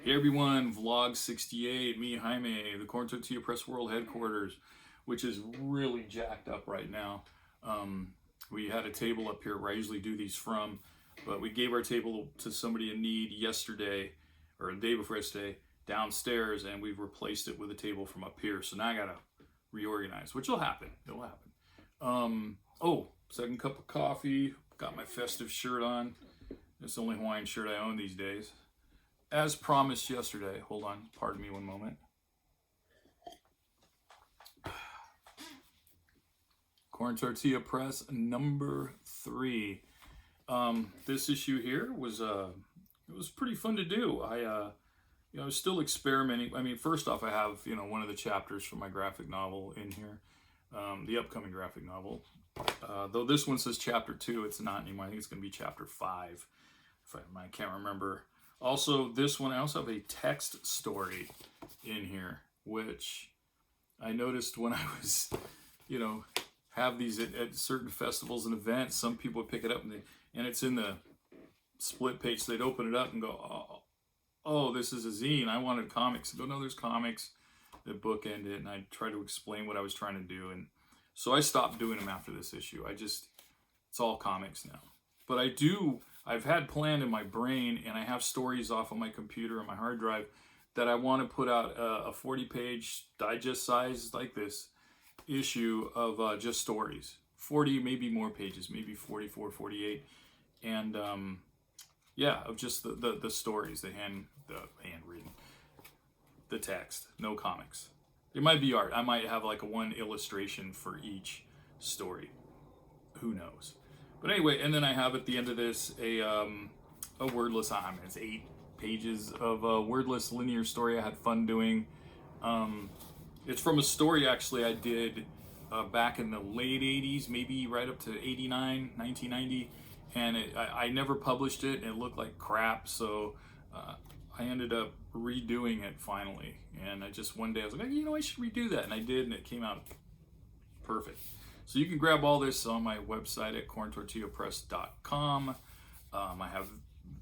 Hey everyone, vlog 68, me, Jaime, the Corn Tortilla Press World headquarters, which is really jacked up right now. We had a table up here where I usually do these from, but we gave our table to somebody in need yesterday, or the day before yesterday, downstairs, and we've replaced it with a table from up here. So now I gotta reorganize, which will happen. It'll happen. Oh, second cup of coffee, got my festive shirt on. It's the only Hawaiian shirt I own these days. As promised yesterday, hold on, pardon me one moment. Corn Tortilla Press number 3. This issue here was it was pretty fun to do. I was still experimenting. I mean, first off, I have one of the chapters from my graphic novel in here, the upcoming graphic novel. Though this one says chapter 2, it's not anymore. I think it's going to be chapter 5. I can't remember. Also, this one, I also have a text story in here, which I noticed when I was, have these at certain festivals and events. Some people would pick it up and it's in the split page. So they'd open it up and go, oh, this is a zine. I wanted comics. I go, no, there's comics that bookend it. And I try to explain what I was trying to do. And so I stopped doing them after this issue. it's all comics now. But I've had planned in my brain, and I have stories off on my computer and my hard drive that I want to put out a 40-page digest size like this issue of just stories. 40, maybe more pages, maybe 44, 48. And yeah, of just the stories, the handwritten, the text, no comics. It might be art. I might have like one illustration for each story. Who knows? But anyway, and then I have at the end of this a wordless, it's 8 pages of a wordless linear story I had fun doing. It's from a story actually I did back in the late 80s, maybe right up to 89, 1990. And I never published it, and it looked like crap. So I ended up redoing it finally. And one day I was like, I should redo that. And I did, and it came out perfect. So you can grab all this on my website at corntortillapress.com. I have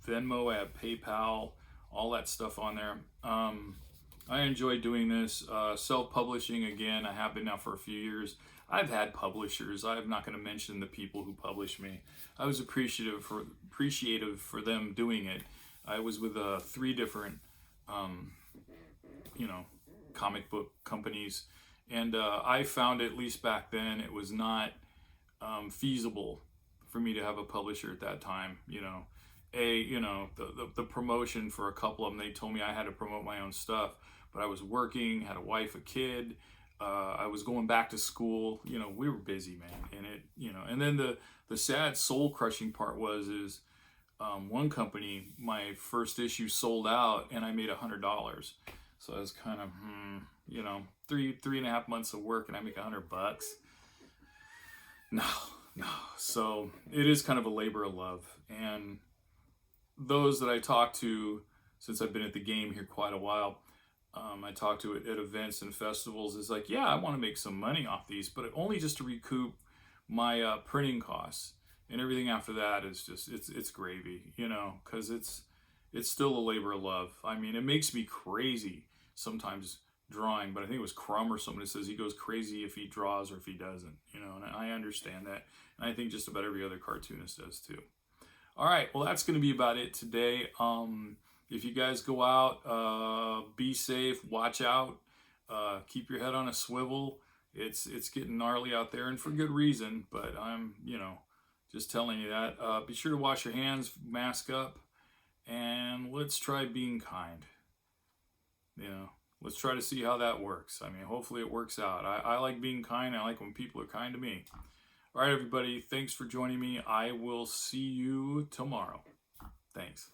Venmo, I have PayPal, all that stuff on there. I enjoy doing this. Self-publishing, again, I have been now for a few years. I've had publishers. I'm not going to mention the people who published me. I was appreciative for them doing it. I was with 3 different, comic book companies. And I found, at least back then, it was not feasible for me to have a publisher at that time. The promotion for a couple of them, they told me I had to promote my own stuff, but I was working, had a wife, a kid. I was going back to school. We were busy, man. And and then the sad soul crushing part is one company, my first issue sold out, and I made $100. So I was kind of, 3.5 months of work, and I make $100. No. So it is kind of a labor of love. And those that I talk to, since I've been at the game here quite a while, I talk to at events and festivals, is like, yeah, I want to make some money off these, but only just to recoup my printing costs. And everything after that is just, it's gravy, because it's still a labor of love. I mean, it makes me crazy sometimes drawing, but I think it was Crumb or somebody says he goes crazy if he draws or if he doesn't, and I understand that. And I think just about every other cartoonist does too. All right, well, that's going to be about it today. If you guys go out, be safe, watch out, keep your head on a swivel. It's getting gnarly out there, and for good reason, but I'm, just telling you that. Be sure to wash your hands, mask up, and let's try being kind. Let's try to see how that works. I mean, hopefully it works out. I like being kind. I like when people are kind to me. All right, everybody. Thanks for joining me. I will see you tomorrow. Thanks.